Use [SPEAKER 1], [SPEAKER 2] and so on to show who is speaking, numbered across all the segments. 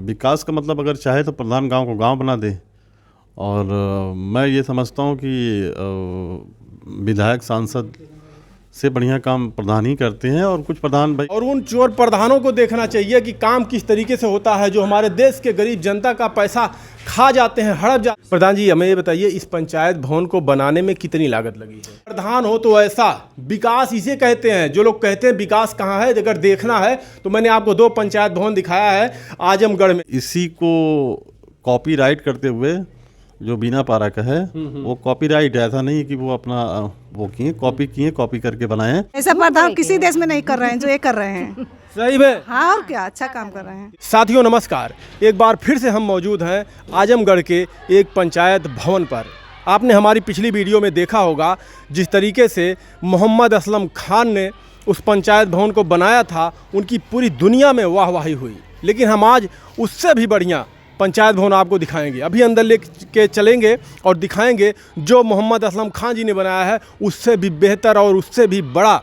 [SPEAKER 1] विकास का मतलब अगर चाहे तो प्रधान गांव को गांव बना दे। और मैं ये समझता हूँ कि विधायक सांसद से बढ़िया काम प्रधान ही करते हैं। और कुछ प्रधान भाई
[SPEAKER 2] और उन चोर प्रधानों को देखना चाहिए कि काम किस तरीके से होता है, जो हमारे देश के गरीब जनता का पैसा खा जाते हैं, हड़प जाते हैं। प्रधान जी, हमें ये बताइए, इस पंचायत भवन को बनाने में कितनी लागत लगी है? प्रधान हो तो ऐसा विकास इसे कहते हैं। जो लोग कहते हैं विकास कहाँ है, अगर देखना है तो मैंने आपको 2 पंचायत भवन दिखाया है आजमगढ़ में।
[SPEAKER 1] इसी को कॉपीराइट करते हुए जो बीना पारा का है वो कॉपीराइट है, ऐसा नहीं है कि वो अपना वो कॉपी करके बनाए।
[SPEAKER 3] ऐसा प्रधान किसी देश में नहीं कर रहे हैं जो ये कर रहे हैं।
[SPEAKER 2] सही में?
[SPEAKER 3] हाँ, और क्या, अच्छा काम कर रहे हैं।
[SPEAKER 2] साथियों नमस्कार, एक बार फिर से हम मौजूद हैं आजमगढ़ के एक पंचायत भवन पर। आपने हमारी पिछली वीडियो में देखा होगा जिस तरीके से मोहम्मद असलम खान ने उस पंचायत भवन को बनाया था, उनकी पूरी दुनिया में वाहवाही हुई। लेकिन हम आज उससे भी बढ़िया पंचायत भवन आपको दिखाएंगे। अभी अंदर लेके चलेंगे और दिखाएंगे जो मोहम्मद असलम खान जी ने बनाया है उससे भी बेहतर और उससे भी बड़ा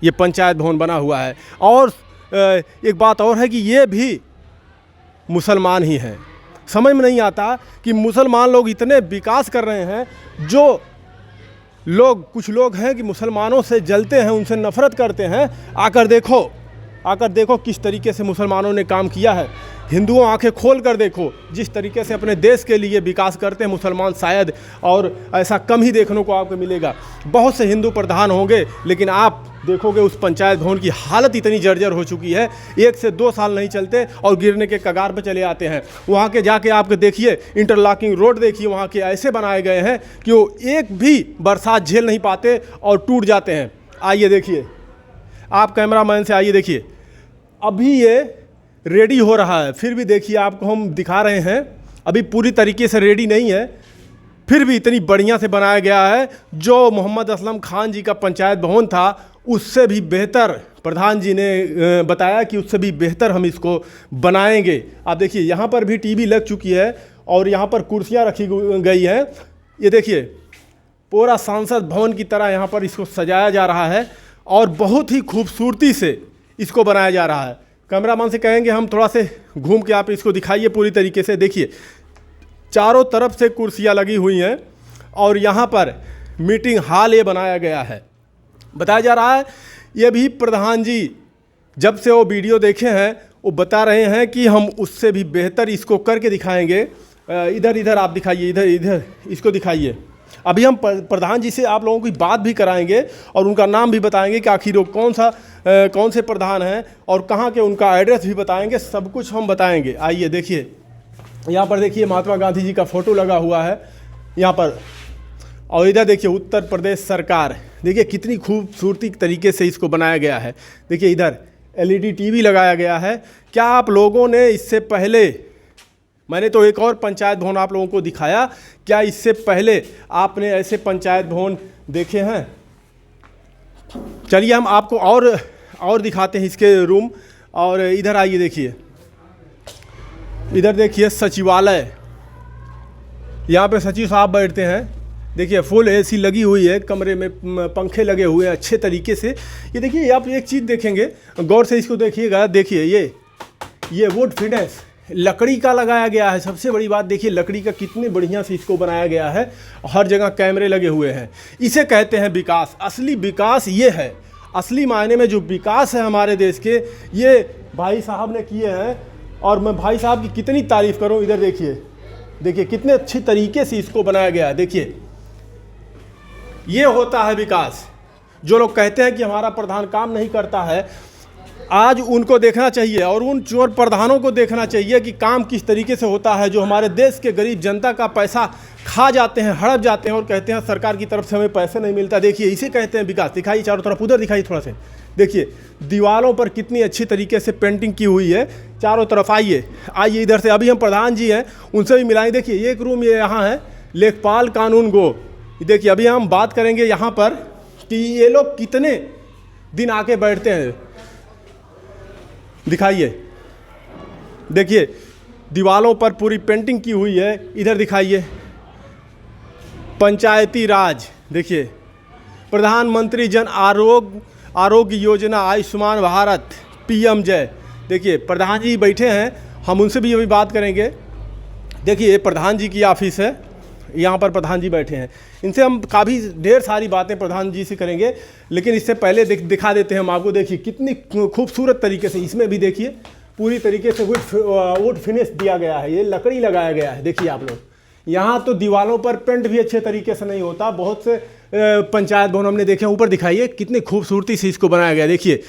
[SPEAKER 2] ये पंचायत भवन बना हुआ है। और एक बात और है कि ये भी मुसलमान ही हैं। समझ में नहीं आता कि मुसलमान लोग इतने विकास कर रहे हैं, जो कुछ लोग हैं कि मुसलमानों से जलते हैं, उनसे नफरत करते हैं। आकर देखो किस तरीके से मुसलमानों ने काम किया है। हिंदुओं आंखें खोल कर देखो, जिस तरीके से अपने देश के लिए विकास करते हैं मुसलमान, शायद और ऐसा कम ही देखने को आपको मिलेगा। बहुत से हिंदू प्रधान होंगे, लेकिन आप देखोगे उस पंचायत भवन की हालत इतनी जर्जर हो चुकी है, 1 से 2 साल नहीं चलते और गिरने के कगार पर चले आते हैं। वहाँ के जाके आपके देखिए, इंटरलॉकिंग रोड देखिए, वहाँ के ऐसे बनाए गए हैं कि वो एक भी बरसात झेल नहीं पाते और टूट जाते हैं। आइए देखिए, आप कैमरामैन से आइए देखिए, अभी ये रेडी हो रहा है, फिर भी देखिए आपको हम दिखा रहे हैं, अभी पूरी तरीके से रेडी नहीं है, फिर भी इतनी बढ़िया से बनाया गया है। जो मोहम्मद असलम खान जी का पंचायत भवन था उससे भी बेहतर प्रधान जी ने बताया कि उससे भी बेहतर हम इसको बनाएंगे। आप देखिए यहाँ पर भी टीवी लग चुकी है और यहाँ पर कुर्सियाँ रखी गई हैं। ये देखिए पूरा सांसद भवन की तरह यहाँ पर इसको सजाया जा रहा है और बहुत ही खूबसूरती से इसको बनाया जा रहा है। कैमरामैन से कहेंगे हम थोड़ा से घूम के आप इसको दिखाइए पूरी तरीके से। देखिए चारों तरफ से कुर्सियाँ लगी हुई हैं और यहाँ पर मीटिंग हॉल ये बनाया गया है। बताया जा रहा है ये भी प्रधान जी जब से वो वीडियो देखे हैं वो बता रहे हैं कि हम उससे भी बेहतर इसको करके दिखाएंगे। इधर आप दिखाइए, इधर इसको दिखाइए। अभी हम प्रधान जी से आप लोगों की बात भी कराएंगे और उनका नाम भी बताएंगे कि आखिर वो कौन से प्रधान हैं और कहाँ के, उनका एड्रेस भी बताएंगे, सब कुछ हम बताएंगे। आइए देखिए, यहाँ पर देखिए महात्मा गांधी जी का फ़ोटो लगा हुआ है यहाँ पर। और इधर देखिए उत्तर प्रदेश सरकार, देखिए कितनी खूबसूरती तरीके से इसको बनाया गया है। देखिए इधर LED टीवी लगाया गया है। क्या आप लोगों ने इससे पहले, मैंने तो एक और पंचायत भवन आप लोगों को दिखाया, क्या इससे पहले आपने ऐसे पंचायत भवन देखे हैं? चलिए हम आपको और दिखाते हैं इसके रूम। और इधर आइए देखिए, इधर देखिए सचिवालय, यहाँ पे सचिव साहब बैठते हैं। देखिए फुल AC लगी हुई है, कमरे में पंखे लगे हुए हैं अच्छे तरीके से। ये देखिए, आप एक चीज़ देखेंगे, गौर से इसको देखिएगा। देखिए ये वुड फिनिश लकड़ी का लगाया गया है। सबसे बड़ी बात देखिए लकड़ी का कितने बढ़िया से इसको बनाया गया है। हर जगह कैमरे लगे हुए हैं। इसे कहते हैं विकास। असली विकास ये है, असली मायने में जो विकास है हमारे देश के, ये भाई साहब ने किए हैं। और मैं भाई साहब की कितनी तारीफ़ करूं। इधर देखिए कितने अच्छी तरीके से इसको बनाया गया है। देखिए ये होता है विकास। जो लोग कहते हैं कि हमारा प्रधान काम नहीं करता है, आज उनको देखना चाहिए और उन चोर प्रधानों को देखना चाहिए कि काम किस तरीके से होता है, जो हमारे देश के गरीब जनता का पैसा खा जाते हैं, हड़प जाते हैं और कहते हैं सरकार की तरफ से हमें पैसे नहीं मिलता। देखिए इसे कहते हैं विकास। दिखाइए चारों तरफ, उधर दिखाइए थोड़ा से। देखिए दीवारों पर कितनी अच्छी तरीके से पेंटिंग की हुई है चारों तरफ। आइए इधर से, अभी हम प्रधान जी हैं उनसे भी मिलाएंगे। देखिए एक रूम ये यहाँ है, लेखपाल कानून गो। देखिए अभी हम बात करेंगे यहाँ पर कि ये लोग कितने दिन आके बैठते हैं। दिखाइए, देखिए दीवारों पर पूरी पेंटिंग की हुई है। इधर दिखाइए पंचायती राज। देखिए प्रधानमंत्री जन आरोग्य योजना, आयुष्मान भारत, PM जय। देखिए प्रधान जी बैठे हैं हम उनसे भी अभी बात करेंगे। देखिए प्रधान जी की ऑफिस है, यहाँ पर प्रधान जी बैठे हैं। इनसे हम काफ़ी ढेर सारी बातें प्रधान जी से करेंगे, लेकिन इससे पहले दिखा देते हैं हम आपको। देखिए कितनी खूबसूरत तरीके से, इसमें भी देखिए पूरी तरीके से वुड फिनिश दिया गया है, ये लकड़ी लगाया गया है। देखिए आप लोग, यहाँ तो दीवारों पर पेंट भी अच्छे तरीके से नहीं होता। बहुत से पंचायत भवन हमने देखे, ऊपर दिखाइए कितनी खूबसूरती से इसको बनाया गया। देखिए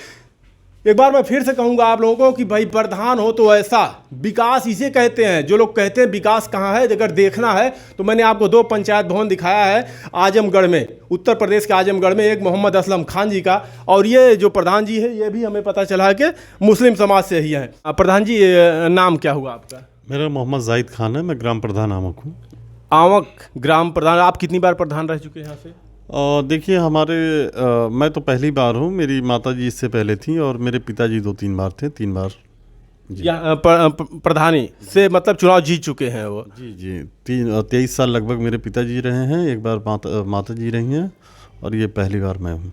[SPEAKER 2] एक बार मैं फिर से कहूँगा आप लोगों को कि भाई प्रधान हो तो ऐसा, विकास इसे कहते हैं। जो लोग कहते हैं विकास कहाँ है, अगर देखना है तो मैंने आपको 2 पंचायत भवन दिखाया है आजमगढ़ में, उत्तर प्रदेश के आजमगढ़ में, एक मोहम्मद असलम खान जी का, और ये जो प्रधान जी है ये भी हमें पता चला है कि मुस्लिम समाज से ही हैं। प्रधान जी नाम क्या हुआ आपका?
[SPEAKER 1] मेरा मोहम्मद जाहिद खान है, मैं ग्राम प्रधान आमक हूँ।
[SPEAKER 2] आमक ग्राम प्रधान, आप कितनी बार प्रधान रह चुके हैं यहाँ से?
[SPEAKER 1] देखिए मैं तो पहली बार हूँ, मेरी माताजी इससे पहले थी और मेरे पिताजी 2-3 बार थे, 3 बार जी।
[SPEAKER 2] प्रधानी से मतलब चुनाव जीत चुके हैं वो?
[SPEAKER 1] जी 23 साल लगभग मेरे पिताजी रहे हैं, एक बार माताजी रही हैं और ये पहली बार मैं हूँ।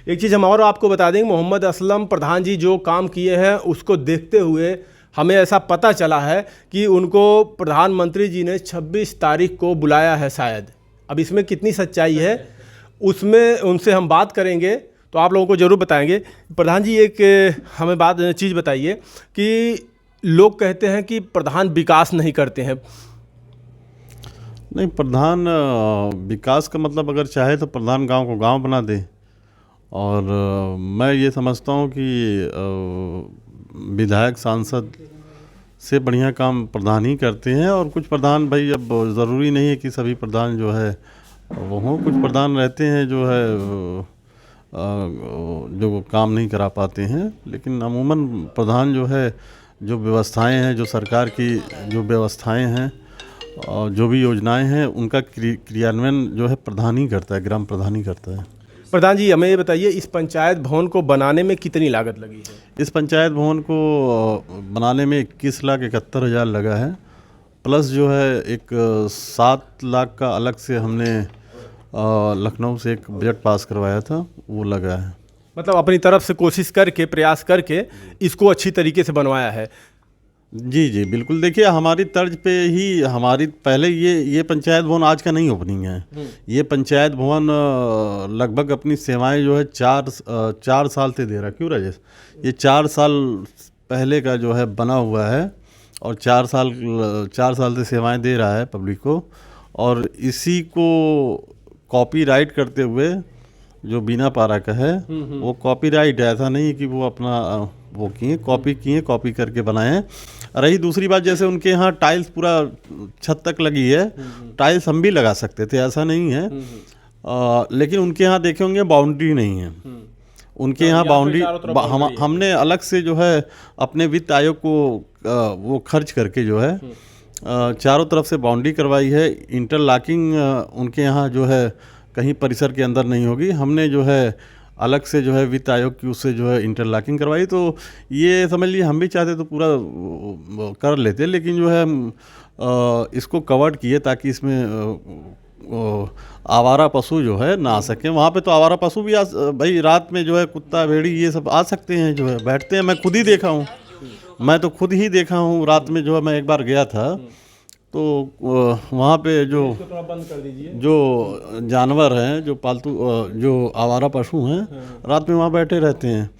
[SPEAKER 2] एक चीज़ हम और आपको बता देंगे, मोहम्मद असलम प्रधान जी जो काम किए हैं उसको देखते हुए हमें ऐसा पता चला है कि उनको प्रधानमंत्री जी ने 26 तारीख को बुलाया है शायद। अब इसमें कितनी सच्चाई है उसमें उनसे हम बात करेंगे तो आप लोगों को ज़रूर बताएंगे। प्रधान जी एक हमें चीज़ बताइए कि लोग कहते हैं कि प्रधान विकास नहीं करते हैं।
[SPEAKER 1] नहीं, प्रधान विकास का मतलब अगर चाहे तो प्रधान गांव को गांव बना दे। और मैं ये समझता हूँ कि विधायक सांसद से बढ़िया काम प्रधान ही करते हैं। और कुछ प्रधान भाई, अब ज़रूरी नहीं है कि सभी प्रधान जो है वो हों, कुछ प्रधान रहते हैं जो है जो काम नहीं करा पाते हैं। लेकिन अमूमन प्रधान जो है, जो व्यवस्थाएं हैं, जो सरकार की जो व्यवस्थाएं हैं और जो भी योजनाएं हैं, उनका क्रियान्वयन जो है प्रधान ही करता है, ग्राम प्रधान ही करता है।
[SPEAKER 2] प्रधान जी हमें ये बताइए, इस पंचायत भवन को बनाने में कितनी लागत लगी है?
[SPEAKER 1] इस पंचायत भवन को बनाने में 21,71,000 लगा है, प्लस जो है एक 7 लाख का अलग से हमने लखनऊ से एक बजट पास करवाया था, वो लगा है।
[SPEAKER 2] मतलब अपनी तरफ से कोशिश करके, प्रयास करके इसको अच्छी तरीके से बनवाया है।
[SPEAKER 1] जी बिल्कुल। देखिए हमारी तर्ज पे ही हमारी पहले ये पंचायत भवन आज का नहीं ओपनिंग है। ये पंचायत भवन लगभग अपनी सेवाएं जो है 4 साल से दे रहा है। क्यों राजेश? ये 4 साल पहले का जो है बना हुआ है और 4 साल से सेवाएं दे रहा है पब्लिक को। और इसी को कॉपीराइट करते हुए जो बीना पारा का है वो कॉपीराइट है, ऐसा नहीं कि वो अपना वो कॉपी करके बनाए हैं। रही दूसरी बात, जैसे उनके यहाँ टाइल्स पूरा छत तक लगी है, टाइल्स हम भी लगा सकते थे, ऐसा नहीं है। लेकिन उनके यहाँ देखे होंगे बाउंड्री नहीं है। उनके यहाँ बाउंड्री हमने अलग से जो है अपने वित्त आयोग को वो खर्च करके जो है चारों तरफ से बाउंड्री करवाई है। इंटरलॉकिंग उनके यहाँ जो है कहीं परिसर के अंदर नहीं होगी। हमने जो है अलग से जो है वित्त आयोग की उससे जो है इंटरलॉकिंग करवाई। तो ये समझ लीजिए हम भी चाहते तो पूरा कर लेते, लेकिन जो है इसको कवर्ड किए ताकि इसमें आवारा पशु जो है ना आ सके। वहाँ पे तो आवारा पशु भी भाई रात में जो है कुत्ता भेड़ी ये सब आ सकते हैं, जो है बैठते हैं। मैं खुद ही देखा हूँ रात में जो है, मैं एक बार गया था तो वहाँ पे जो जानवर हैं, जो पालतू जो आवारा पशु हैं, रात में वहाँ बैठे रहते हैं।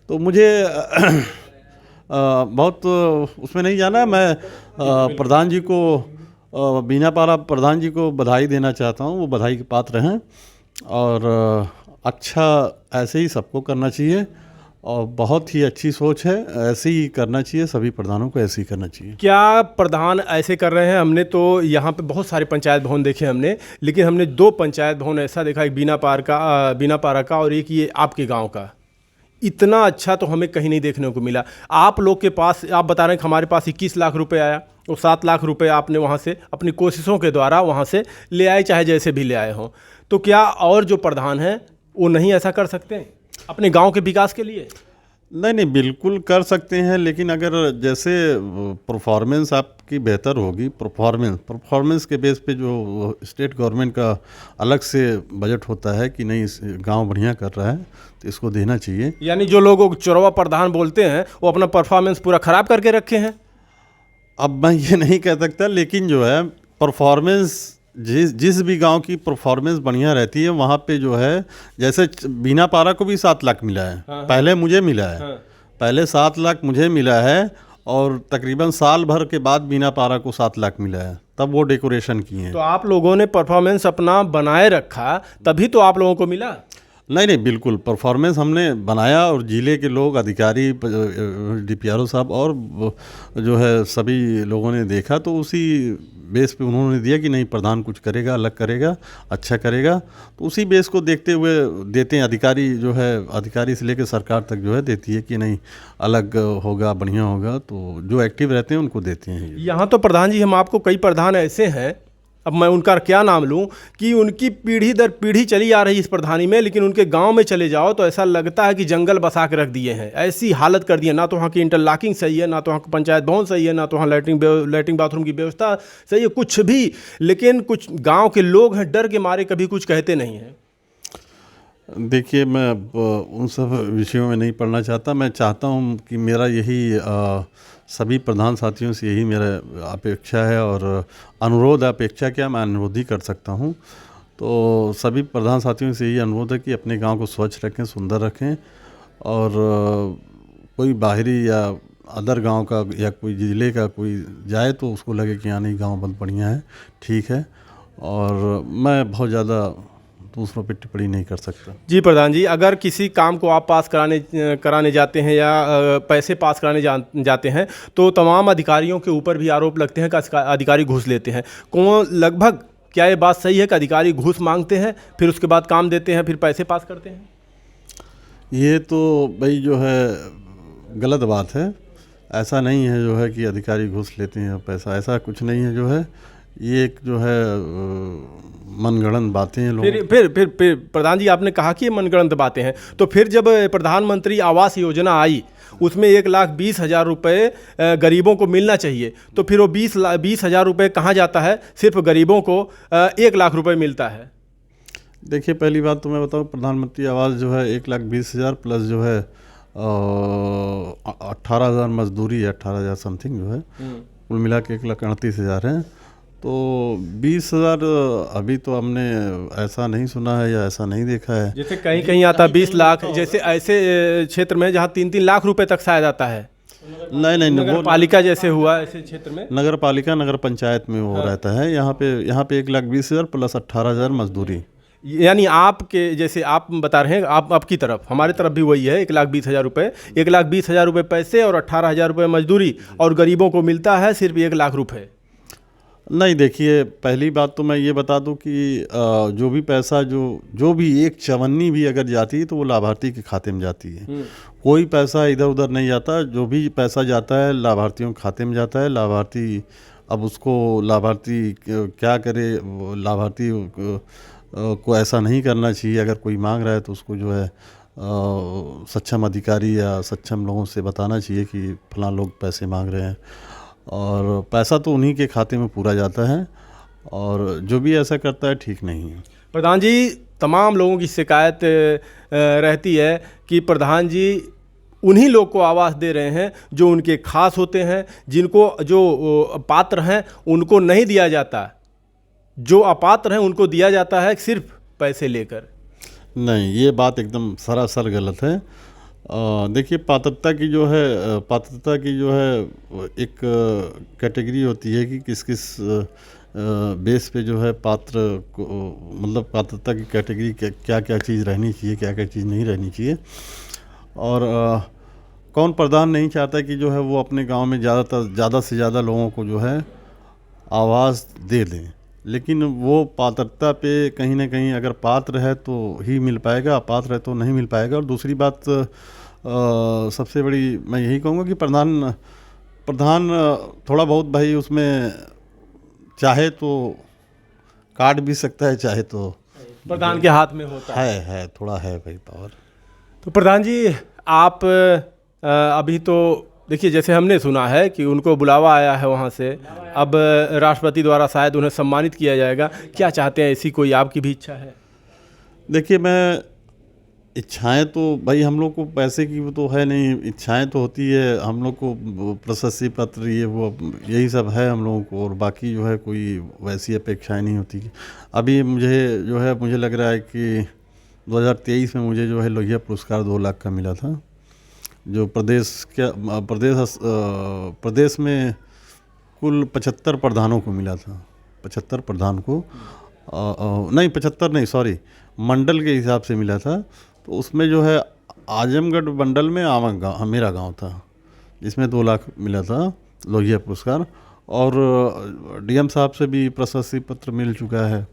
[SPEAKER 1] तो मुझे बहुत उसमें नहीं जाना। मैं प्रधान जी को बीना पारा प्रधान जी को बधाई देना चाहता हूँ। वो बधाई के पात्र हैं और अच्छा ऐसे ही सबको करना चाहिए और बहुत ही अच्छी सोच है, ऐसे ही करना चाहिए। सभी प्रधानों को ऐसे ही करना चाहिए।
[SPEAKER 2] क्या प्रधान ऐसे कर रहे हैं? हमने तो यहाँ पे बहुत सारे पंचायत भवन देखे हमने, लेकिन हमने 2 पंचायत भवन ऐसा देखा, एक बीना पारा का और एक ये आपके गांव का। इतना अच्छा तो हमें कहीं नहीं देखने को मिला। आप लोग के पास, आप बता रहे हैं कि हमारे पास 21 लाख रुपए आया और 7 लाख रुपए आपने वहाँ से अपनी कोशिशों के द्वारा वहाँ से ले आए, चाहे जैसे भी ले आए हों। तो क्या और जो प्रधान हैं वो नहीं ऐसा कर सकते हैं अपने गांव के विकास के लिए?
[SPEAKER 1] नहीं, बिल्कुल कर सकते हैं, लेकिन अगर जैसे परफॉर्मेंस आपकी बेहतर होगी, परफॉर्मेंस के बेस पे जो स्टेट गवर्नमेंट का अलग से बजट होता है कि नहीं गांव बढ़िया कर रहा है तो इसको देना चाहिए।
[SPEAKER 2] यानी जो लोग चोरवा प्रधान बोलते हैं वो अपना परफॉर्मेंस पूरा ख़राब करके रखे हैं।
[SPEAKER 1] अब मैं ये नहीं कह सकता, लेकिन जो है परफॉर्मेंस जिस भी गांव की परफॉर्मेंस बढ़िया रहती है वहाँ पे जो है, जैसे बीना पारा को भी 7 लाख मिला है। पहले मुझे मिला है। पहले 7 लाख मुझे मिला है और तकरीबन साल भर के बाद बीना पारा को 7 लाख मिला है, तब वो डेकोरेशन किए हैं।
[SPEAKER 2] तो आप लोगों ने परफॉर्मेंस अपना बनाए रखा, तभी तो आप लोगों को मिला।
[SPEAKER 1] नहीं, बिल्कुल परफॉर्मेंस हमने बनाया और जिले के लोग, अधिकारी, DPRO साहब और जो है सभी लोगों ने देखा, तो उसी बेस पे उन्होंने दिया कि नहीं प्रधान कुछ करेगा, अलग करेगा, अच्छा करेगा। तो उसी बेस को देखते हुए देते हैं। अधिकारी जो है, अधिकारी से लेकर सरकार तक जो है देती है कि नहीं अलग होगा, बढ़िया होगा, तो जो एक्टिव रहते हैं उनको देते हैं।
[SPEAKER 2] यहाँ तो प्रधान जी, हम आपको कई प्रधान ऐसे हैं, अब मैं उनका क्या नाम लूं, कि उनकी पीढ़ी दर पीढ़ी चली आ रही इस प्रधानी में, लेकिन उनके गांव में चले जाओ तो ऐसा लगता है कि जंगल बसा के रख दिए हैं। ऐसी हालत कर दी है, ना तो वहाँ की इंटरलॉकिंग सही है, ना तो वहाँ का पंचायत भवन सही है, ना तो वहाँ लैट्रिन बाथरूम की व्यवस्था सही है, कुछ भी। लेकिन कुछ गाँव के लोग हैं, डर के मारे कभी कुछ कहते नहीं हैं।
[SPEAKER 1] देखिए, मैं अब उन सब विषयों में नहीं पढ़ना चाहता। मैं चाहता हूँ कि मेरा यही सभी प्रधान साथियों से यही मेरा अपेक्षा है और अनुरोध, अपेक्षा क्या, मैं अनुरोध ही कर सकता हूँ। तो सभी प्रधान साथियों से यही अनुरोध है कि अपने गांव को स्वच्छ रखें, सुंदर रखें, और कोई बाहरी या अदर गांव का या कोई ज़िले का कोई जाए तो उसको लगे कि हाँ नहीं गाँव बहुत बढ़िया है, ठीक है। और मैं बहुत ज़्यादा दूसरों पे टिप्पणी नहीं कर सकता।
[SPEAKER 2] जी प्रधान जी, अगर किसी काम को आप पास कराने जाते हैं या पैसे पास कराने जाते हैं तो तमाम अधिकारियों के ऊपर भी आरोप लगते हैं कि अधिकारी घूस लेते हैं। कौन लगभग, क्या ये बात सही है कि अधिकारी घूस मांगते हैं, फिर उसके बाद काम देते हैं, फिर पैसे पास करते हैं?
[SPEAKER 1] ये तो भाई जो है गलत बात है। ऐसा नहीं है जो है कि अधिकारी घूस लेते हैं पैसा, ऐसा कुछ नहीं है। जो है ये एक जो है मनगढ़ंत बातें हैं लोग।
[SPEAKER 2] फिर प्रधान जी, आपने कहा कि ये मनगढ़ंत बातें हैं, तो फिर जब प्रधानमंत्री आवास योजना आई, उसमें 1,20,000 रुपये गरीबों को मिलना चाहिए, तो फिर वो 20,000 रुपये कहाँ जाता है? सिर्फ गरीबों को 1 लाख रुपये मिलता है।
[SPEAKER 1] देखिए, पहली बात तो मैं बताऊँ, प्रधानमंत्री आवास जो है 1,20,000 प्लस जो है 18,000 मजदूरी है, 18,000 समथिंग जो है, कुल मिला के 1,38,000 है। तो 20,000 अभी तो हमने ऐसा नहीं सुना है या ऐसा नहीं देखा है।
[SPEAKER 2] जैसे कहीं कहीं आता 20 लाख, जैसे ऐसे क्षेत्र में जहाँ 3-3 लाख रुपए तक शायद आता है।
[SPEAKER 1] नहीं,
[SPEAKER 2] नगर पालिका जैसे हुआ ऐसे क्षेत्र में,
[SPEAKER 1] नगर पालिका, नगर पंचायत में वो रहता है। यहाँ पे 1,20,000 प्लस 18,000 मजदूरी।
[SPEAKER 2] यानी आपके जैसे आप बता रहे हैं, आप की तरफ, हमारे तरफ भी वही है, 1,20,000 रुपये, 1,20,000 रुपये पैसे और 18,000 रुपये मजदूरी, और गरीबों को मिलता है सिर्फ 1 लाख रुपये।
[SPEAKER 1] नहीं, देखिए, पहली बात तो मैं ये बता दूं कि जो भी पैसा जो भी एक चवन्नी भी अगर जाती है तो वो लाभार्थी के खाते में जाती है। कोई पैसा इधर उधर नहीं जाता। जो भी पैसा जाता है लाभार्थियों के खाते में जाता है। लाभार्थी अब उसको लाभार्थी क्या करे, लाभार्थी को ऐसा नहीं करना चाहिए। अगर कोई मांग रहा है तो उसको जो है सक्षम अधिकारी या सक्षम लोगों से बताना चाहिए कि फलां लोग पैसे मांग रहे हैं, और पैसा तो उन्हीं के खाते में पूरा जाता है। और जो भी ऐसा करता है ठीक नहीं है। प्रधान
[SPEAKER 2] जी, तमाम लोगों की शिकायत रहती है कि प्रधान जी उन्हीं लोग को आवास दे रहे हैं जो उनके खास होते हैं, जिनको जो पात्र हैं उनको नहीं दिया जाता, जो अपात्र हैं उनको दिया जाता है सिर्फ पैसे लेकर।
[SPEAKER 1] नहीं, ये बात एकदम सरासर गलत है। देखिए, पात्रता की जो है एक कैटेगरी होती है कि किस किस बेस पे जो है पात्र को, मतलब पात्रता की कैटेगरी क्या क्या चीज़ रहनी चाहिए, क्या क्या चीज़ नहीं रहनी चाहिए। और कौन प्रधान नहीं चाहता कि जो है वो अपने गांव में ज़्यादा से ज़्यादा लोगों को जो है आवास दे दें, लेकिन वो पात्रता पे कहीं ना कहीं अगर पात्र है तो ही मिल पाएगा, अपात्र है तो नहीं मिल पाएगा। और दूसरी बात सबसे बड़ी मैं यही कहूँगा कि प्रधान थोड़ा बहुत भाई उसमें चाहे तो काट भी सकता है, चाहे तो
[SPEAKER 2] प्रधान के हाथ में होता
[SPEAKER 1] है थोड़ा है भाई पावर।
[SPEAKER 2] तो प्रधान जी, आप अभी तो देखिए, जैसे हमने सुना है कि उनको बुलावा आया है वहाँ से, अब राष्ट्रपति द्वारा शायद उन्हें सम्मानित किया जाएगा, क्या चाहते हैं, ऐसी कोई आपकी भी इच्छा है?
[SPEAKER 1] देखिए, मैं इच्छाएं तो भाई हम लोग को पैसे की वो तो है नहीं, इच्छाएं तो होती है हम लोग को, प्रशस्ति पत्र ये वो यही सब है हम लोगों को, और बाकी जो है कोई वैसी अपेक्षाएं नहीं होती। अभी मुझे जो है मुझे लग रहा है कि 2023 में मुझे जो है लोहिया पुरस्कार 2 लाख का मिला था, जो प्रदेश में कुल 75 प्रधानों को मिला था। 75 प्रधान को नहीं 75 नहीं सॉरी, मंडल के हिसाब से मिला था। तो उसमें जो है आजमगढ़ मंडल में मेरा गांव था, जिसमें 2 लाख मिला था लोहिया पुरस्कार। और डीएम साहब से भी प्रशस्ति पत्र मिल चुका है,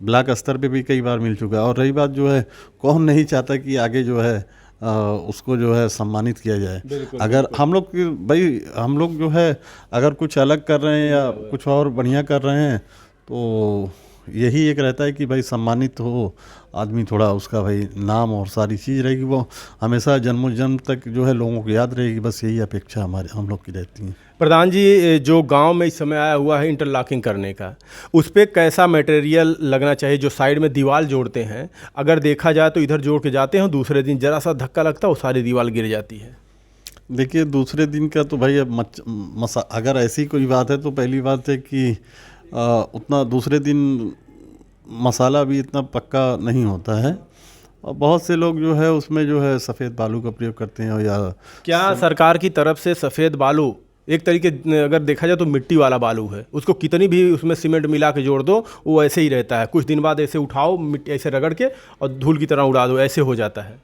[SPEAKER 1] ब्लॉक स्तर पे भी कई बार मिल चुका है। और रही बात जो है, कौन नहीं चाहता कि आगे जो है उसको जो है सम्मानित किया जाए। अगर हम लोग भाई हम लोग जो है अगर कुछ अलग कर रहे हैं या कुछ और बढ़िया कर रहे हैं तो यही एक रहता है कि भाई सम्मानित हो आदमी, थोड़ा उसका भाई नाम और सारी चीज़ रहेगी, वो हमेशा जन्मों जन्म तक जो है लोगों को याद रहेगी। बस यही अपेक्षा हम लोग की रहती है।
[SPEAKER 2] प्रधान जी, जो गांव में इस समय आया हुआ है इंटरलॉकिंग करने का, उस पर कैसा मटेरियल लगना चाहिए? जो साइड में दीवार जोड़ते हैं, अगर देखा जाए तो इधर जोड़ के जाते हैं, दूसरे दिन जरा सा धक्का लगता है वो सारी दीवार गिर जाती है।
[SPEAKER 1] देखिए दूसरे दिन का तो भाई अब अगर ऐसी कोई बात है तो पहली बात है कि उतना दूसरे दिन मसाला भी इतना पक्का नहीं होता है, और बहुत से लोग जो है उसमें जो है सफ़ेद बालू का प्रयोग करते हैं। या
[SPEAKER 2] क्या सरकार की तरफ से सफ़ेद बालू, एक तरीके अगर देखा जाए तो मिट्टी वाला बालू है, उसको कितनी भी उसमें सीमेंट मिला के जोड़ दो वो ऐसे ही रहता है, कुछ दिन बाद ऐसे उठाओ मिट्टी ऐसे रगड़ के और धूल की तरह उड़ा दो, ऐसे हो जाता है?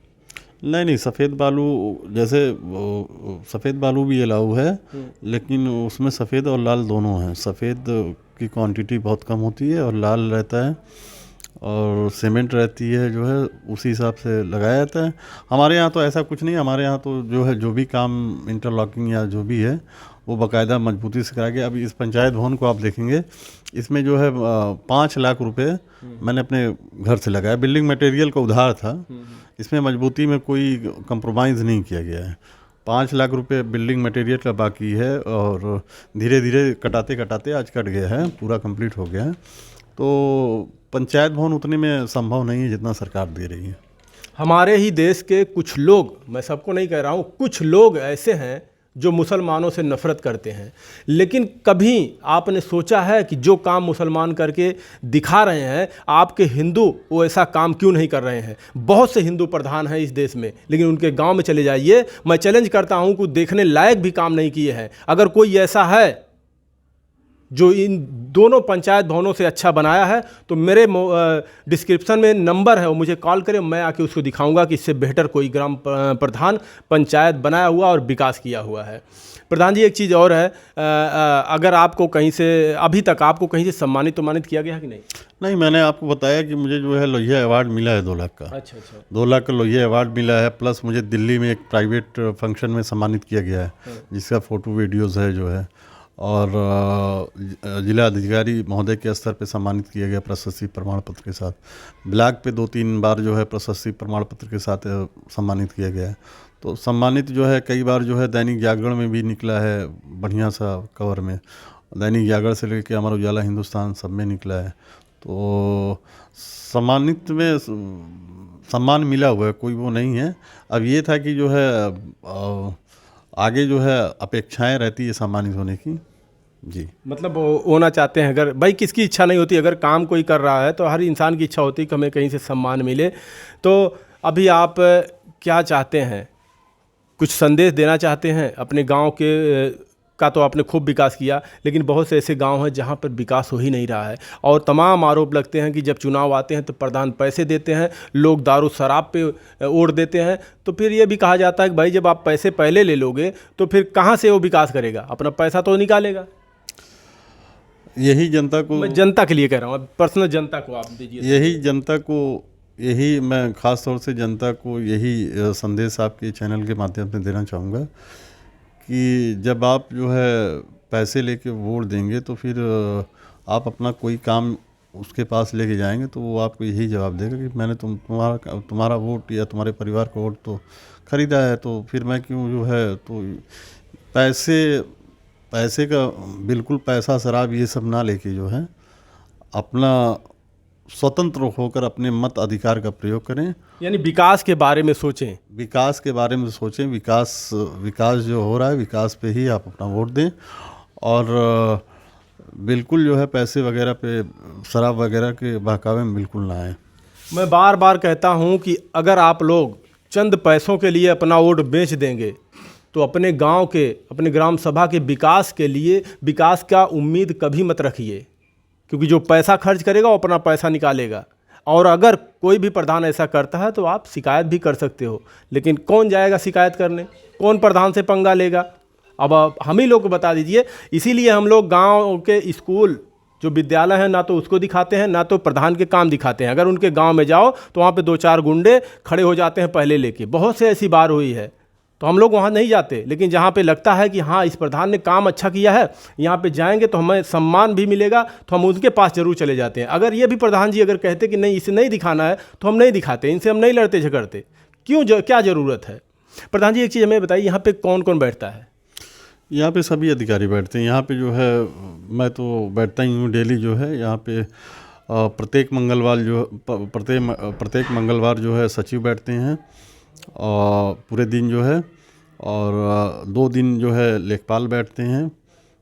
[SPEAKER 1] नहीं, सफ़ेद बालू जैसे सफ़ेद बालू भी अलाउ है, लेकिन उसमें सफ़ेद और लाल दोनों हैं। सफ़ेद की क्वांटिटी बहुत कम होती है और लाल रहता है, और सीमेंट रहती है जो है उसी हिसाब से लगाया जाता है। हमारे यहाँ तो ऐसा कुछ नहीं, हमारे यहाँ तो जो है जो भी काम इंटरलॉकिंग या जो भी है वो बाकायदा मजबूती से कराया गया। अभी इस पंचायत भवन को आप देखेंगे, इसमें जो है 5 लाख रुपए मैंने अपने घर से लगाया, बिल्डिंग मटेरियल का उधार था, इसमें मजबूती में कोई कंप्रोमाइज़ नहीं किया गया है। 5 लाख रुपए बिल्डिंग मटेरियल का बाकी है, और धीरे धीरे कटाते कटाते आज कट गया है, पूरा कंप्लीट हो गया है। तो पंचायत भवन उतने में संभव नहीं है जितना सरकार दे रही है।
[SPEAKER 2] हमारे ही देश के कुछ लोग, मैं सबको नहीं कह रहा हूँ, कुछ लोग ऐसे हैं जो मुसलमानों से नफ़रत करते हैं, लेकिन कभी आपने सोचा है कि जो काम मुसलमान करके दिखा रहे हैं, आपके हिंदू वो ऐसा काम क्यों नहीं कर रहे हैं? बहुत से हिंदू प्रधान हैं इस देश में, लेकिन उनके गांव में चले जाइए, मैं चैलेंज करता हूं कि देखने लायक भी काम नहीं किए हैं। अगर कोई ऐसा है जो इन दोनों पंचायत भवनों से अच्छा बनाया है तो मेरे डिस्क्रिप्शन में नंबर है, वो मुझे कॉल करें, मैं आके उसको दिखाऊंगा कि इससे बेहतर कोई ग्राम प्रधान पंचायत बनाया हुआ और विकास किया हुआ है। प्रधान जी, एक चीज़ और है, अगर आपको कहीं से अभी तक आपको कहीं से सम्मानित किया गया है कि नहीं?
[SPEAKER 1] नहीं, मैंने आपको बताया कि मुझे जो है लोहिया अवार्ड मिला है 2 लाख का।
[SPEAKER 2] अच्छा अच्छा,
[SPEAKER 1] 2 लाख का लोहिया अवार्ड मिला है, प्लस मुझे दिल्ली में एक प्राइवेट फंक्शन में सम्मानित किया गया है, जिसका फ़ोटो वीडियोज़ है जो है, और जिला अधिकारी महोदय के स्तर पे सम्मानित किया गया प्रशस्ति प्रमाण पत्र के साथ। ब्लॉक पे 2-3 बार जो है प्रशस्ति प्रमाण पत्र के साथ सम्मानित किया गया है। तो सम्मानित जो है कई बार जो है दैनिक जागरण में भी निकला है, बढ़िया सा कवर में, दैनिक जागरण से लेकर अमर उजाला हिंदुस्तान सब में निकला है। तो सम्मानित में सम्मान मिला हुआ है, कोई वो नहीं है। अब ये था कि जो है आगे जो है अपेक्षाएं रहती है सम्मानित होने की। जी,
[SPEAKER 2] मतलब होना चाहते हैं, अगर भाई किसकी इच्छा नहीं होती, अगर काम कोई कर रहा है तो हर इंसान की इच्छा होती है कि हमें कहीं से सम्मान मिले। तो अभी आप क्या चाहते हैं, कुछ संदेश देना चाहते हैं अपने गांव के का? तो आपने खूब विकास किया, लेकिन बहुत से ऐसे गांव हैं जहां पर विकास हो ही नहीं रहा है, और तमाम आरोप लगते हैं कि जब चुनाव आते हैं तो प्रधान पैसे देते हैं, लोग दारू शराब पे ओढ़ देते हैं। तो फिर ये भी कहा जाता है कि भाई जब आप पैसे पहले ले लोगे तो फिर कहाँ से वो विकास करेगा, अपना पैसा तो निकालेगा।
[SPEAKER 1] यही जनता को,
[SPEAKER 2] मैं जनता के लिए कह रहा हूँ, पर्सनल जनता को आप दीजिए।
[SPEAKER 1] यही जनता को, यही मैं ख़ास तौर से जनता को यही संदेश आपके चैनल के माध्यम से देना चाहूँगा कि जब आप जो है पैसे लेके वोट देंगे तो फिर आप अपना कोई काम उसके पास लेके जाएंगे तो वो आपको यही जवाब देगा कि मैंने तुम्हारा वोट या तुम्हारे परिवार का वोट तो ख़रीदा है, तो फिर मैं क्यों जो है, तो पैसे का बिल्कुल पैसा शराब ये सब ना लेके जो है अपना स्वतंत्र होकर अपने मत अधिकार का प्रयोग करें,
[SPEAKER 2] यानी विकास के बारे में सोचें।
[SPEAKER 1] विकास के बारे में सोचें, विकास जो हो रहा है विकास पे ही आप अपना वोट दें। और बिल्कुल जो है पैसे वगैरह पे, शराब वगैरह के बहकावे में बिल्कुल ना आए।
[SPEAKER 2] मैं बार बार कहता हूं कि अगर आप लोग चंद पैसों के लिए अपना वोट बेच देंगे तो अपने गांव के, अपने ग्राम सभा के विकास के लिए विकास का उम्मीद कभी मत रखिए, क्योंकि जो पैसा खर्च करेगा वो अपना पैसा निकालेगा। और अगर कोई भी प्रधान ऐसा करता है तो आप शिकायत भी कर सकते हो, लेकिन कौन जाएगा शिकायत करने, कौन प्रधान से पंगा लेगा? अब आप हम ही लोग को बता दीजिए। इसीलिए हम लोग गांव के स्कूल जो विद्यालय हैं ना तो उसको दिखाते हैं ना तो प्रधान के काम दिखाते हैं। अगर उनके गांव में जाओ तो वहाँ पे 2-4 गुंडे खड़े हो जाते हैं पहले लेके, बहुत से ऐसी बार हुई है, तो हम लोग वहाँ नहीं जाते। लेकिन जहाँ पे लगता है कि हाँ इस प्रधान ने काम अच्छा किया है, यहाँ पे जाएंगे तो हमें सम्मान भी मिलेगा, तो हम उनके पास जरूर चले जाते हैं। अगर ये भी प्रधान जी अगर कहते कि नहीं इसे नहीं दिखाना है तो हम नहीं दिखाते, इनसे हम नहीं लड़ते झगड़ते। क्या ज़रूरत है? प्रधान जी एक चीज़ हमें बताइए, यहाँ पे कौन कौन बैठता है?
[SPEAKER 1] यहाँ पे सभी अधिकारी बैठते हैं। यहाँ पे जो है मैं तो बैठता ही हूँ डेली जो है। यहाँ पे प्रत्येक मंगलवार जो है सचिव बैठते हैं पूरे दिन जो है, और 2 दिन जो है लेखपाल बैठते हैं,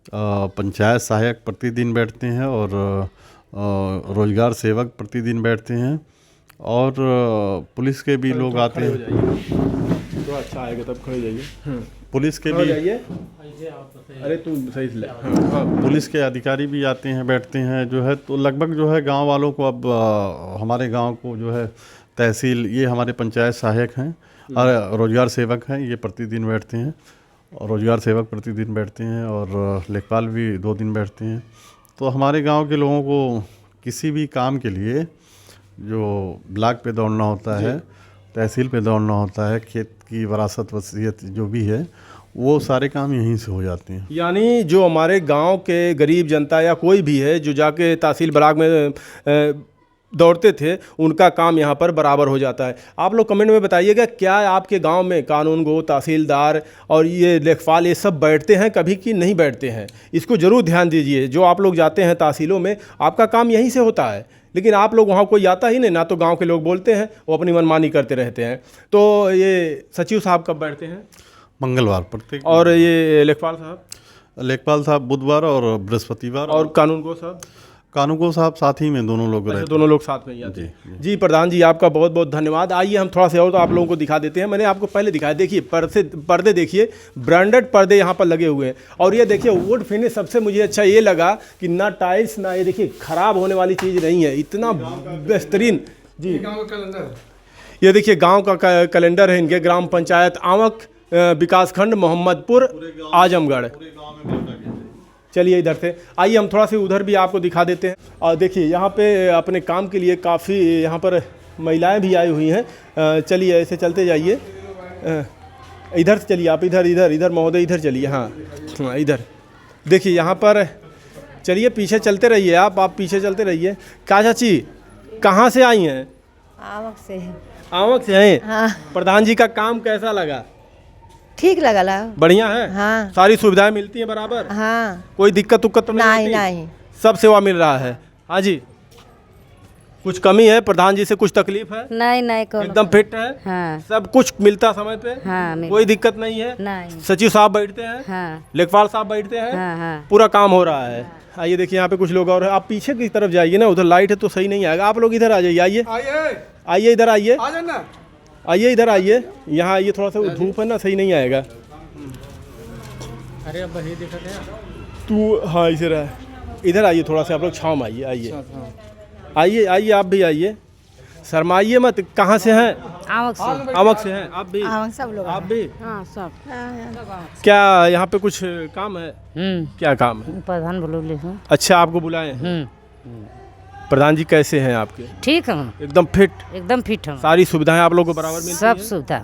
[SPEAKER 1] पंचायत सहायक प्रतिदिन बैठते हैं, और रोजगार सेवक प्रतिदिन बैठते हैं, और पुलिस के भी लोग आते हैं।
[SPEAKER 2] तो अच्छा आएगा तब खड़े जाइए।
[SPEAKER 1] पुलिस के भी,
[SPEAKER 2] अरे तू सही से ले।
[SPEAKER 1] पुलिस के अधिकारी भी आते हैं, बैठते हैं जो है। तो लगभग जो है गांव वालों को अब हमारे गांव को जो है तहसील, ये हमारे पंचायत सहायक हैं और रोजगार सेवक हैं, ये प्रतिदिन बैठते हैं, और रोजगार सेवक प्रतिदिन बैठते हैं, और लेखपाल भी 2 दिन बैठते हैं। तो हमारे गांव के लोगों को किसी भी काम के लिए जो ब्लॉक पे दौड़ना होता है, तहसील पे दौड़ना होता है, खेत की वरासत वसीयत जो भी है, वो सारे काम यहीं से हो जाते हैं।
[SPEAKER 2] यानी जो हमारे गांव के गरीब जनता या कोई भी है जो जाके तहसील ब्लॉक में दौड़ते थे, उनका काम यहाँ पर बराबर हो जाता है। आप लोग कमेंट में बताइएगा, क्या आपके गांव में कानून गो, तहसीलदार और ये लेखपाल ये सब बैठते हैं कभी कि नहीं बैठते हैं? इसको ज़रूर ध्यान दीजिए। जो आप लोग जाते हैं तहसीलों में, आपका काम यहीं से होता है, लेकिन आप लोग वहाँ कोई आता ही नहीं, ना तो गांव के लोग बोलते हैं, वो अपनी मनमानी करते रहते हैं। तो ये सचिव साहब कब बैठते हैं?
[SPEAKER 1] मंगलवार प्रत्येक।
[SPEAKER 2] और ये लेखपाल साहब
[SPEAKER 1] बुधवार और बृहस्पतिवार।
[SPEAKER 2] और कानून गो साहब साथ ही में दोनों लोग रहते हैं। दोनों लोग साथ में ही आते हैं। जी प्रधान जी, आपका बहुत बहुत धन्यवाद। आइए हम थोड़ा सा और तो आप लोगों को दिखा देते हैं। मैंने आपको पहले दिखाया, देखिए पर्दे देखिए, ब्रांडेड पर्दे यहाँ पर लगे हुए हैं। और ये देखिए वुड फिनिश, सबसे मुझे अच्छा ये लगा कि ना टाइल्स ना, ये देखिए खराब होने वाली चीज़ नहीं है, इतना बेहतरीन। जी ये देखिए गाँव का कैलेंडर है इनके, ग्राम पंचायत आंवक, विकास खंड मोहम्मदपुर, आजमगढ़। चलिए इधर से आइए हम थोड़ा सा उधर भी आपको दिखा देते हैं। और देखिए यहाँ पे अपने काम के लिए काफ़ी यहाँ पर महिलाएं भी आई हुई हैं। चलिए ऐसे चलते जाइए, इधर से चलिए आप, इधर महोदय इधर चलिए। हाँ इधर देखिए यहाँ पर, चलिए पीछे चलते रहिए आप पीछे चलते रहिए। क्या चाची, कहाँ से आई हैं? आंवक से हैं।
[SPEAKER 4] हाँ।
[SPEAKER 2] प्रधान जी का काम कैसा लगा?
[SPEAKER 4] ठीक लगला।
[SPEAKER 2] बढ़िया है।
[SPEAKER 4] हाँ।
[SPEAKER 2] सारी सुविधाएं मिलती हैं बराबर?
[SPEAKER 4] हाँ।
[SPEAKER 2] कोई दिक्कत उक्कत तो नहीं?
[SPEAKER 4] नहीं।
[SPEAKER 2] सब सेवा मिल रहा है। हाँ जी। कुछ कमी है प्रधान जी से, कुछ तकलीफ है?
[SPEAKER 4] नहीं
[SPEAKER 2] एकदम फिट है।
[SPEAKER 4] हाँ।
[SPEAKER 2] सब कुछ मिलता समय पे?
[SPEAKER 4] हाँ,
[SPEAKER 2] कोई दिक्कत नहीं है?
[SPEAKER 4] नहीं।
[SPEAKER 2] सचिव साहब बैठते हैं?
[SPEAKER 4] हाँ।
[SPEAKER 2] लेखपाल साहब बैठते हैं?
[SPEAKER 4] हाँ।
[SPEAKER 2] पूरा काम हो रहा है। आइए देखिए यहाँ पे कुछ लोग और है। आप पीछे की तरफ जाइए ना, उधर लाइट है तो सही नहीं आएगा। आप लोग इधर आ जाइए। आइए इधर आइए, आइए इधर आइए, यहाँ आइए। थोड़ा सा धूप है ना, सही नहीं आएगा।
[SPEAKER 5] अरे अब ये देखते हैं
[SPEAKER 2] तू, हाँ इसे रहा, इधर आइए थोड़ा सा आप लोग, छाँव में आइए। आइए आप भी आइए, शर्माइए मत। कहाँ से हैं? आंवक से हैं आप भी?
[SPEAKER 3] सब लोग
[SPEAKER 2] आप भी?
[SPEAKER 4] हाँ सब।
[SPEAKER 2] क्या यहाँ पे कुछ काम है? क्या काम है?
[SPEAKER 4] प्रधान बोले हूँ।
[SPEAKER 2] अच्छा, आपको बुलाए हैं? प्रधान जी कैसे हैं आपके?
[SPEAKER 4] ठीक है,
[SPEAKER 2] एकदम फिट?
[SPEAKER 4] एकदम फिट हूँ।
[SPEAKER 2] सारी सुविधाएं आप लोगों को बराबर मिलती
[SPEAKER 4] सब
[SPEAKER 2] हैं?
[SPEAKER 4] सुविधा,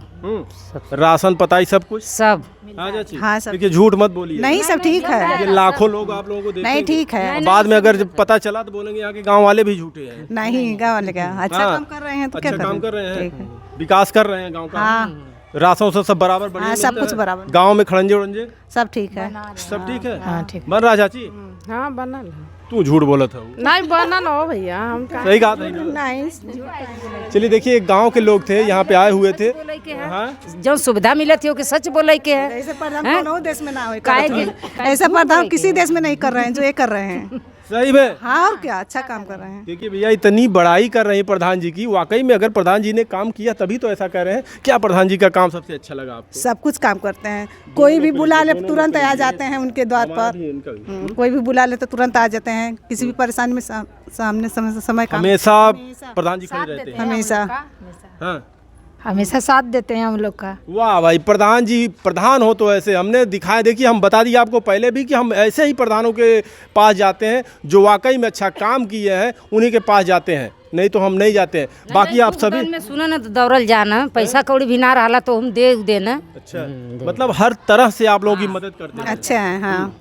[SPEAKER 2] राशन पताई सब कुछ?
[SPEAKER 4] सब।
[SPEAKER 2] हाँ चाची।
[SPEAKER 3] हाँ, सब।
[SPEAKER 2] देखिए झूठ मत बोलिए।
[SPEAKER 3] नहीं, सब ठीक है।
[SPEAKER 2] ये लाखों लोग आप लोगों को देखेंगे।
[SPEAKER 3] नहीं, ठीक है।
[SPEAKER 2] बाद में अगर जब पता चला तो बोलेंगे यहाँ के गांव वाले भी झूठे हैं।
[SPEAKER 3] नहीं, गाँव वाले क्या अच्छा
[SPEAKER 2] हाँ।
[SPEAKER 3] काम कर रहे हैं तो क्या
[SPEAKER 2] अच्छा काम कर रहे
[SPEAKER 3] ठीक
[SPEAKER 2] हैं, विकास कर रहे हैं गांव का।
[SPEAKER 3] हाँ।
[SPEAKER 2] राशन उसन सब बराबर बढ़िया
[SPEAKER 3] हाँ, सब
[SPEAKER 2] मिलता
[SPEAKER 3] कुछ
[SPEAKER 2] है?
[SPEAKER 3] बराबर।
[SPEAKER 2] गांव में खड़ंजे उड़ंजे
[SPEAKER 3] सब ठीक है।
[SPEAKER 2] सब ठीक है।
[SPEAKER 4] हाँ ठीक
[SPEAKER 2] बन रहा चाची?
[SPEAKER 5] हाँ बनल है।
[SPEAKER 2] तू झूठ बोलत है।
[SPEAKER 5] नहीं बनल हो भैया हम का
[SPEAKER 2] सही कहा था।
[SPEAKER 3] नहीं,
[SPEAKER 2] चलिए देखिए, एक गांव के लोग थे, यहाँ पे आए हुए थे। हाँ?
[SPEAKER 4] जो सुविधा मिलत हो कि सच बोले के है
[SPEAKER 3] ऐसे प्रधान कोनो देश में ना हो
[SPEAKER 4] काहे
[SPEAKER 3] ऐसा प्रधान किसी देश में नहीं कर रहे हैं जो ये कर रहे हैं।
[SPEAKER 2] सही में?
[SPEAKER 3] हाँ, और क्या, अच्छा काम कर रहे हैं।
[SPEAKER 2] देखिए भैया, इतनी बड़ाई कर रहे हैं प्रधान जी की। वाकई में अगर प्रधान जी ने काम किया तभी तो ऐसा कह रहे हैं। क्या प्रधान जी का काम सबसे अच्छा लगा आपको?
[SPEAKER 3] सब कुछ काम करते हैं, कोई भी बुला ले तुरंत आ जाते हैं उनके द्वार पर।
[SPEAKER 2] इनका भी।
[SPEAKER 3] कोई भी बुला ले तो तुरंत आ जाते हैं, किसी भी परेशानी में सामने समय काम
[SPEAKER 2] हमेशा प्रधान जी खड़े रहते हैं।
[SPEAKER 3] हमेशा।
[SPEAKER 2] हाँ।
[SPEAKER 5] हमेशा साथ देते हैं हम लोग का।
[SPEAKER 2] वाह भाई, प्रधान जी प्रधान हो तो ऐसे हमने दिखाया। देखिए, हम बता दिए आपको पहले भी कि हम ऐसे ही प्रधानों के पास जाते हैं जो वाकई में अच्छा काम किए हैं, उन्हीं के पास जाते हैं, नहीं तो हम नहीं जाते हैं। बाकी आप सभी
[SPEAKER 4] में सुना ना तो दौड़ल जाना, पैसा कौड़ी भी ना रहा तो हम दे देना।
[SPEAKER 2] अच्छा, मतलब हर तरह से आप लोगों की मदद करते हैं।
[SPEAKER 3] अच्छा है। हाँ,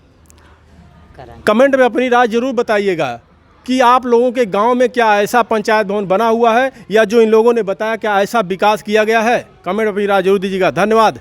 [SPEAKER 2] कमेंट में अपनी राय जरूर बताइएगा कि आप लोगों के गांव में क्या ऐसा पंचायत भवन बना हुआ है, या जो इन लोगों ने बताया क्या ऐसा विकास किया गया है। कमेंट में अपनी राय जरूर दीजिएगा। धन्यवाद।